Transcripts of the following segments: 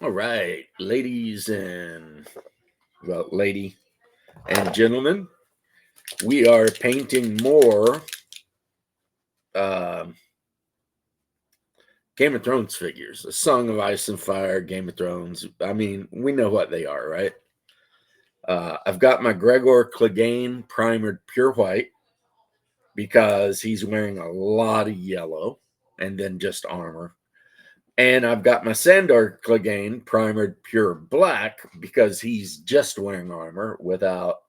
All right, lady and gentlemen, we are painting more um Game of Thrones figures. A Song of Ice and Fire, Game of Thrones. I mean, we know what they are, right? I've got my Gregor Clegane primered pure white because he's wearing a lot of yellow and then just armor. And I've got my Sandor Clegane primered pure black because he's just wearing armor without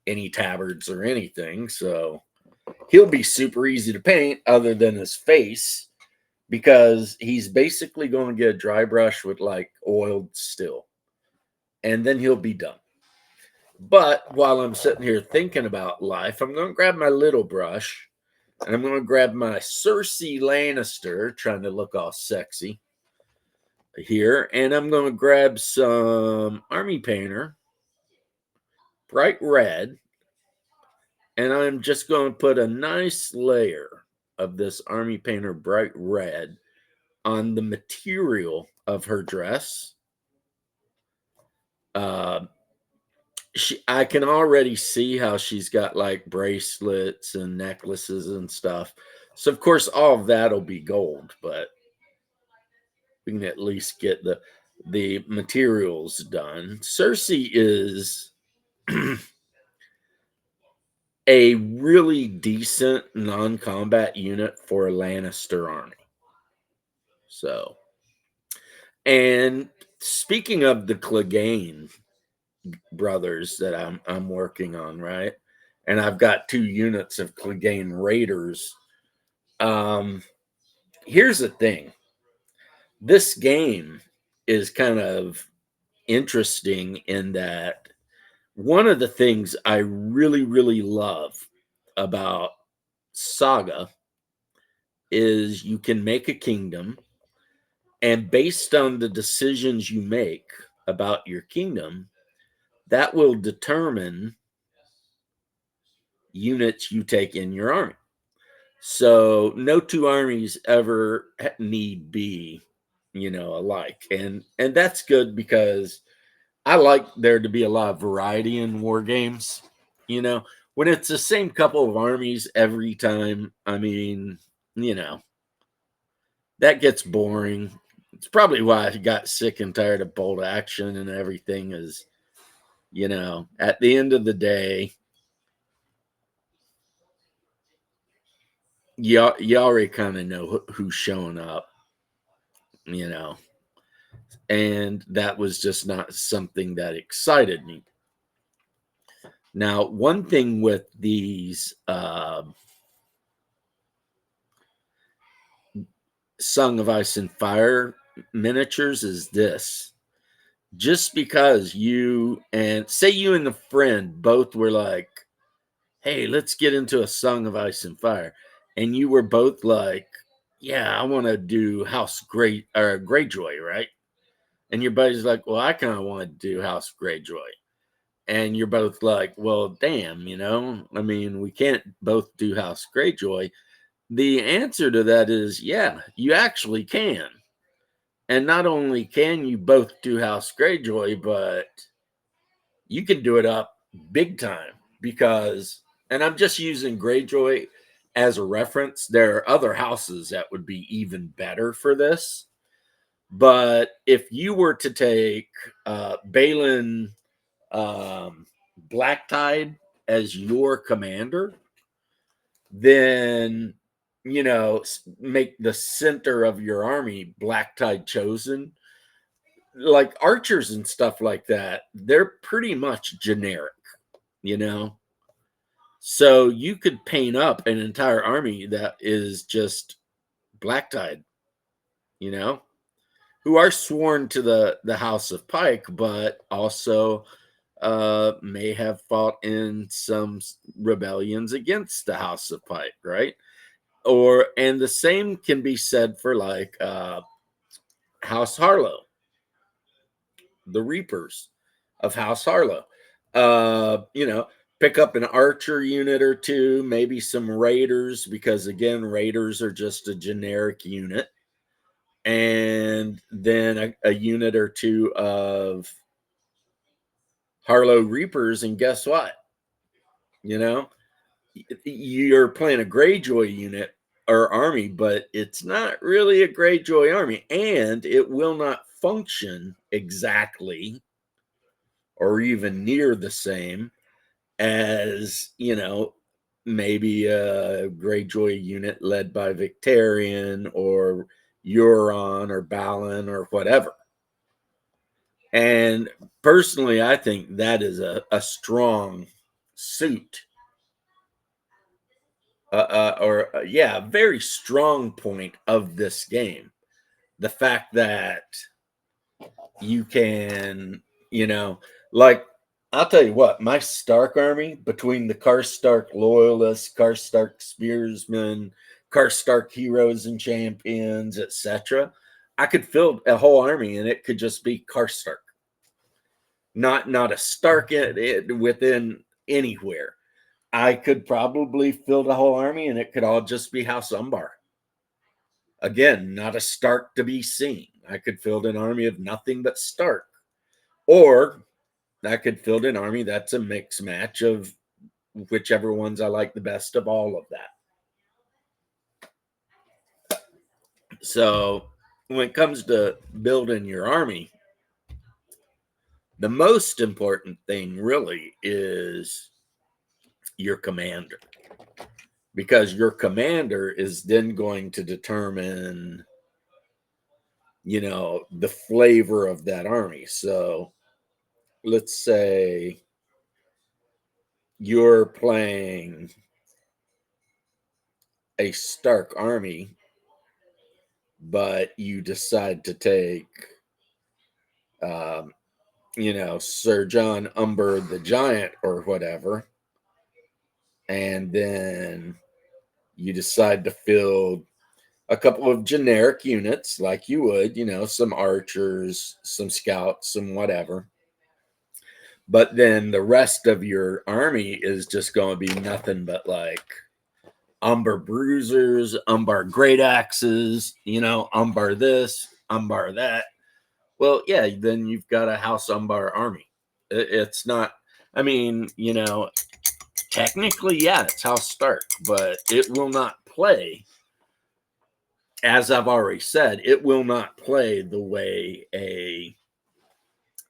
any tabards or anything. So he'll be super easy to paint other than his face because he's basically going to get a dry brush with like oiled still and then he'll be done. But while I'm sitting here thinking about life, I'm going to grab my little brush and I'm going to grab my Cersei Lannister, trying to look all sexy here, and I'm going to grab some Army Painter, bright red, and I'm just going to put a nice layer of this Army Painter bright red on the material of her dress. Uh, I can already see how she's got like bracelets and necklaces and stuff. So of course all of that'll be gold, but we can at least get the materials done. Cersei is a really decent non-combat unit for a Lannister army. So, and speaking of the Clegane brothers that I'm working on, right? And I've got 2 units of Clegane Raiders. Um, Here's the thing: this game is kind of interesting in that one of the things I really, really love about Saga is you can make a kingdom, and based on the decisions you make about your kingdom, that will determine units you take in your army. So no two armies ever need be, alike, and that's good because I like there to be a lot of variety in war games. You know, when it's the same couple of armies every time, I mean, you know, that gets boring. It's probably why I got sick and tired of bolt action and everything is, at the end of the day, you already kind of know who's showing up, you know, and that was just not something that excited me. Now, one thing with these Song of Ice and Fire miniatures is this. Just because you and a friend both were like, hey, let's get into a Song of Ice and Fire. And you were both like, yeah, I want to do House Greyjoy, right? And your buddy's like, well, I kind of want to do House Greyjoy. And you're both like, well, damn, I mean, we can't both do House Greyjoy. The answer to that is, yeah, you actually can. And not only can you both do House Greyjoy, but you can do it up big time because, and I'm just using Greyjoy as a reference. There are other houses that would be even better for this. But if you were to take Balin Blacktide as your commander, then make the center of your army Blacktide Chosen, like archers and stuff like that. They're pretty much generic, you know. So you could paint up an entire army that is just Blacktide, you know, who are sworn to the House of Pike, but also may have fought in some rebellions against the House of Pike, right? And the same can be said for like House Harlow, the Reapers of House Harlow. You know, pick up an archer unit or two, maybe some raiders, because again, raiders are just a generic unit. and then a unit or two of Harlow Reapers, and guess what? You know, you're playing a Greyjoy unit or army, but it's not really a Greyjoy army, and it will not function exactly or even near the same as, maybe a Greyjoy unit led by Victarion or Euron or Balin or whatever. And personally, I think that is a strong suit, a very strong point of this game. The fact that you can, you know, like, I'll tell you what, my Stark army, between the Karstark loyalists, Karstark spearsmen, Karstark heroes and champions, etc., I could fill a whole army and it could just be Karstark. Not a Stark within anywhere. I could probably fill the whole army and it could all just be House Umbar. Again, not a Stark to be seen. I could field an army of nothing but Stark. Or I could field an army that's a mix match of whichever ones I like the best of all of that. So when it comes to building your army, the most important thing really is your commander, because your commander is then going to determine, the flavor of that army. So let's say you're playing a Stark army, but you decide to take, um, Sir John Umber the Giant or whatever, and then you decide to field a couple of generic units like you would, some archers, some scouts, some whatever. But then the rest of your army is just going to be nothing but like Umber bruisers, Umbar great axes, Umbar this, Umbar that. Well, yeah, then you've got a House Umbar army. It's not, I mean, technically, yeah, it's House Stark, but it will not play, as I've already said, it will not play the way a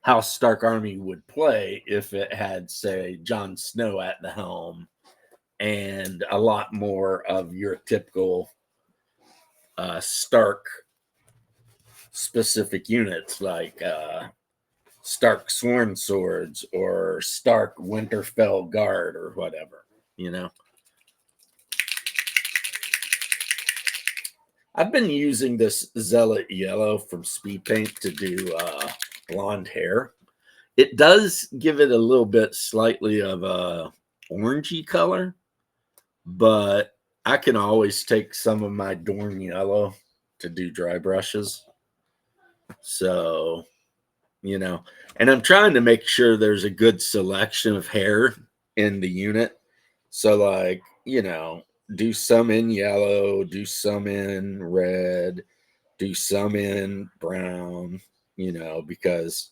House Stark army would play if it had, say, Jon Snow at the helm and a lot more of your typical Stark specific units like Stark Sworn Swords or Stark Winterfell Guard or whatever, I've been using this Zealot Yellow from Speed Paint to do blonde hair. It does give it a little bit slightly of a orangey color, but I can always take some of my Dorn Yellow to do dry brushes. So, and I'm trying to make sure there's a good selection of hair in the unit. So, like, do some in yellow, do some in red, do some in brown, because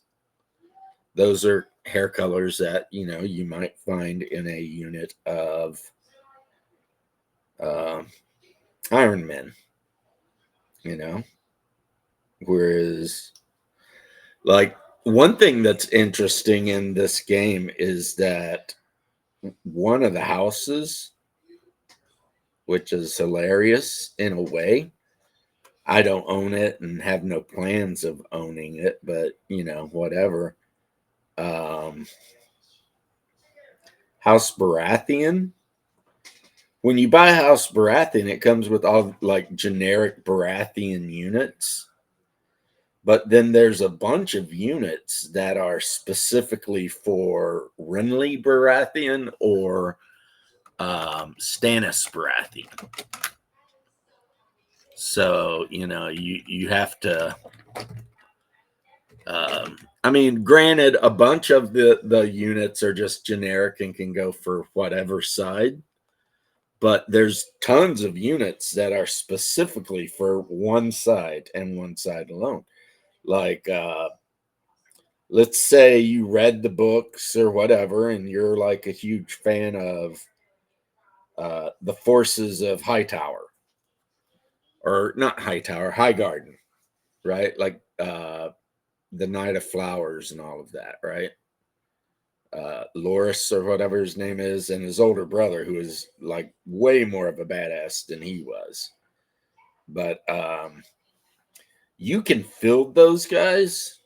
those are hair colors that, you might find in a unit of Iron Men, whereas, like, one thing that's interesting in this game is that one of the houses, which is hilarious in a way, I don't own it and have no plans of owning it, but whatever. House Baratheon. When you buy House Baratheon, it comes with all like generic Baratheon units. But then there's a bunch of units that are specifically for Renly Baratheon or Stannis Baratheon. So, you have to. I mean, granted, a bunch of the units are just generic and can go for whatever side. but there's tons of units that are specifically for one side and one side alone. Like, let's say you read the books or whatever, and you're like a huge fan of the forces of Hightower, or not Hightower, High Garden, right? Like the Knight of Flowers and all of that, right? Loris or whatever his name is, and his older brother, who is like way more of a badass than he was. But you can field those guys,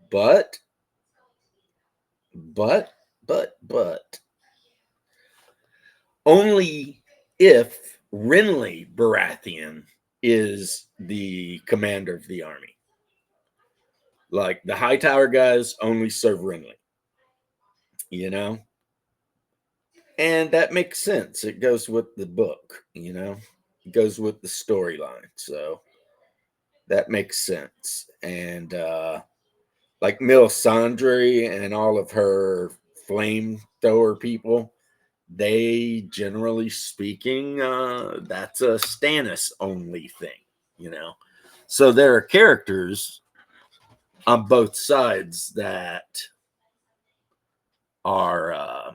but but but only if Renly Baratheon is the commander of the army. Like the Hightower guys only serve Renly, you know? And that makes sense. It goes with the book, you know? It goes with the storyline. So that makes sense. And like Melisandre and all of her flamethrower people, they generally speaking, that's a Stannis only thing, you know. So there are characters on both sides that are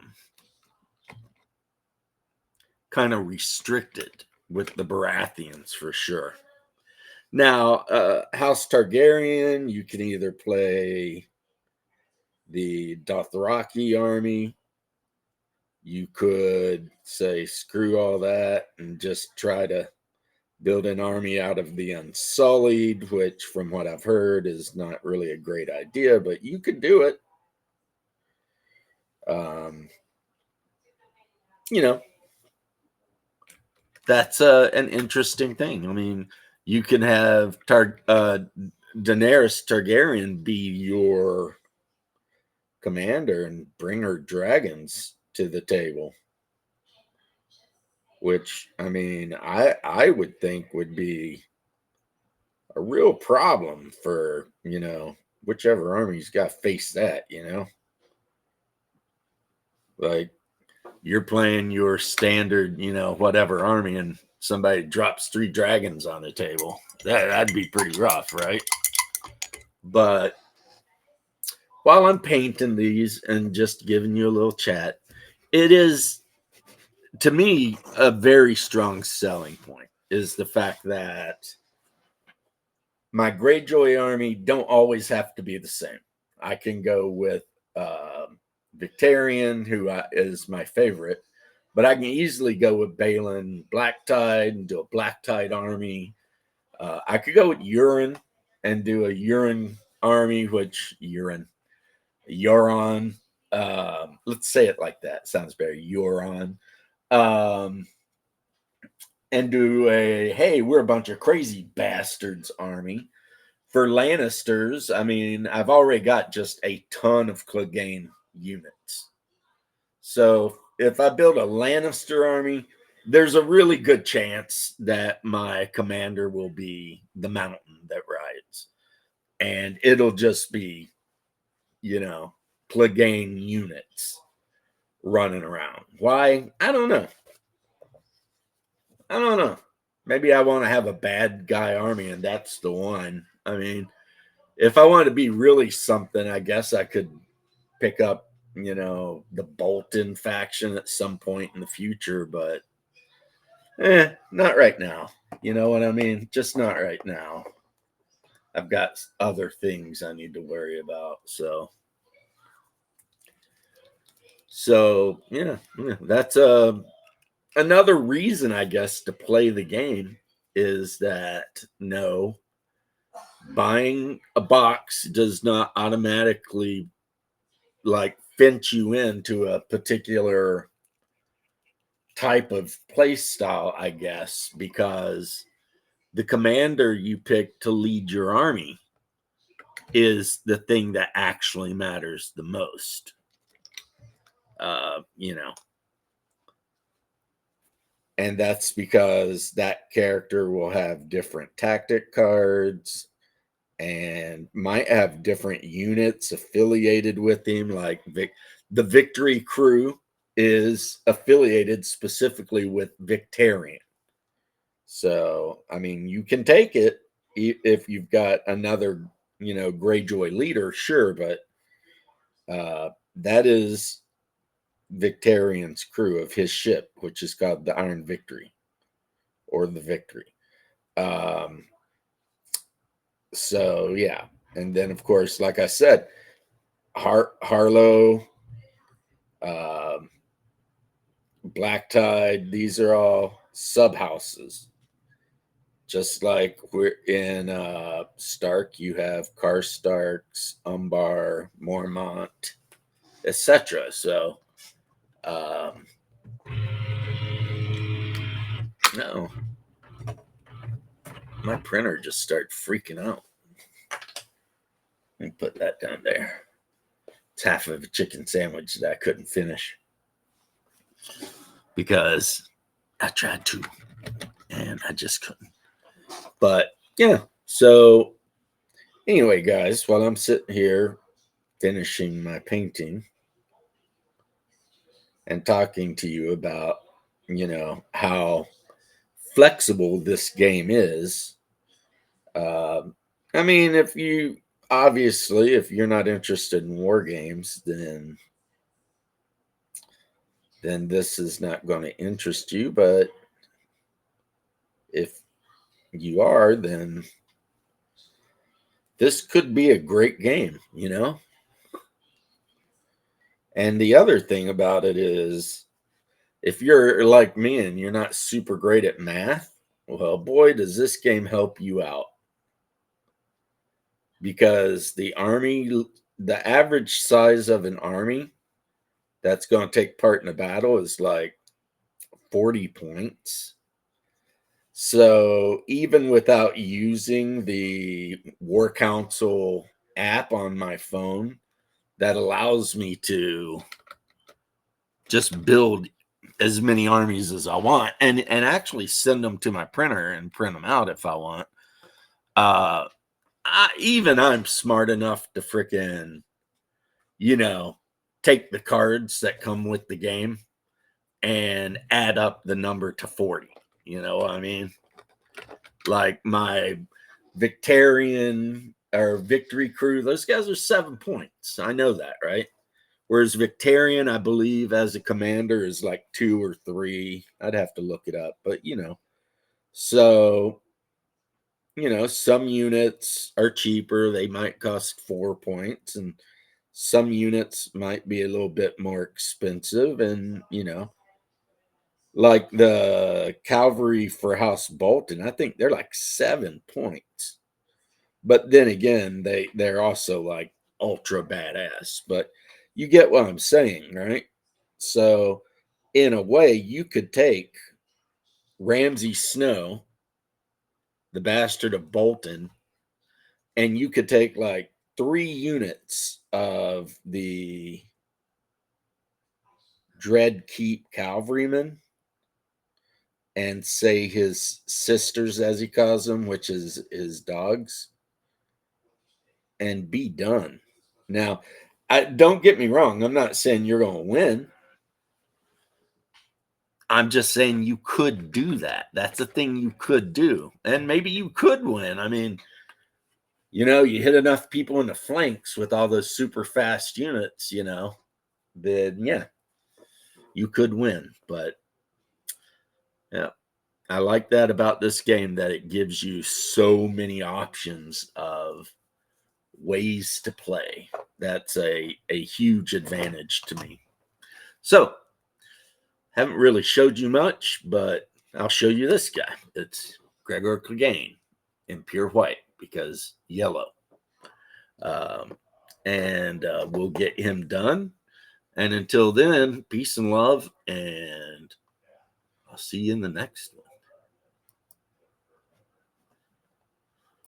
kind of restricted with the Baratheons for sure. Now, House Targaryen, you can either play the Dothraki army. You could say, screw all that and just try to build an army out of the Unsullied, which, from what I've heard, is not really a great idea, but you could do it. You know, that's an interesting thing. I mean, you can have Daenerys Targaryen be your commander and bring her dragons to the table, which I mean, I would think would be a real problem for, you know, whichever army's got to face that, you know. Like you're playing your standard, you know, whatever army, and somebody drops 3 dragons on the table. That'd be pretty rough, right? But while I'm painting these and just giving you a little chat, it is, to me, a very strong selling point is the fact that my Greyjoy army don't always have to be the same. I can go with Victarion, who is my favorite, but I can easily go with Balin Blacktide and do a Blacktide army. I could go with Euron and do a Euron army, which Euron. Let's say it like that. Sounds very Euron. And do a, hey, we're a bunch of crazy bastards army. For Lannisters, I mean, I've already got just a ton of Clegane units. So if I build a Lannister army, there's a really good chance that my commander will be the mountain that rides. And it'll just be, you know, Clegane units running around. Why? I don't know. I don't know. Maybe I want to have a bad guy army, and that's the one. I mean, if I wanted to be really something, I guess I could pick up, you know, the Bolton faction at some point in the future, but not right now. You know what I mean? Just not right now. I've got other things I need to worry about. So yeah, that's another reason, I guess, to play the game is that no, buying a box does not automatically like fence you into a particular type of play style, I guess, because the commander you pick to lead your army is the thing that actually matters the most. You know, and that's because that character will have different tactic cards and might have different units affiliated with him. Like the Victory Crew is affiliated specifically with Victarion. So, I mean, you can take it if you've got another, Greyjoy leader, sure, but that is Victarion's crew of his ship, which is called the Iron Victory or the Victory. So yeah, and then of course, like I said, Harlow, Black Tide, these are all sub houses. Just like we're in Stark, you have Karstarks, Umbar, Mormont, etc. So, no, my printer just started freaking out. Let me put that down there. It's half of a chicken sandwich that I couldn't finish because I tried to and I just couldn't. But yeah, so anyway, guys, while I'm sitting here finishing my painting and talking to you about, how flexible this game is. I mean, if you're not interested in war games, then this is not going to interest you. But if you are, then this could be a great game, And the other thing about it is, if you're like me and you're not super great at math, well, boy, does this game help you out. Because the average size of an army that's going to take part in a battle is like 40 points. So even without using the War Council app on my phone, that allows me to just build as many armies as I want and actually send them to my printer and print them out if I want. I'm smart enough to frickin', take the cards that come with the game and add up the number to 40. You know what I mean? Like my Victarion or Victory crew, those guys are 7 points. I know that, right? Whereas Victarion, I believe, as a commander is like 2 or 3. I'd have to look it up, but so some units are cheaper. They might cost 4 points, and some units might be a little bit more expensive. And, like the cavalry for House Bolton, I think they're like 7 points. But then again, they're also like ultra badass. But you get what I'm saying, right? So, in a way, you could take Ramsay Snow, the bastard of Bolton, and you could take like 3 units of the Dread Keep cavalrymen and say his sisters, as he calls them, which is his dogs, and be done. Now, don't get me wrong. I'm not saying you're going to win. I'm just saying you could do that. That's a thing you could do. And maybe you could win. I mean, you hit enough people in the flanks with all those super fast units, then yeah, you could win. But yeah, I like that about this game, that it gives you so many options of ways to play. That's a huge advantage to me. So, haven't really showed you much, but I'll show you this guy. It's Gregor Clegane in pure white because yellow. And we'll get him done. And until then, peace and love, and I'll see you in the next one.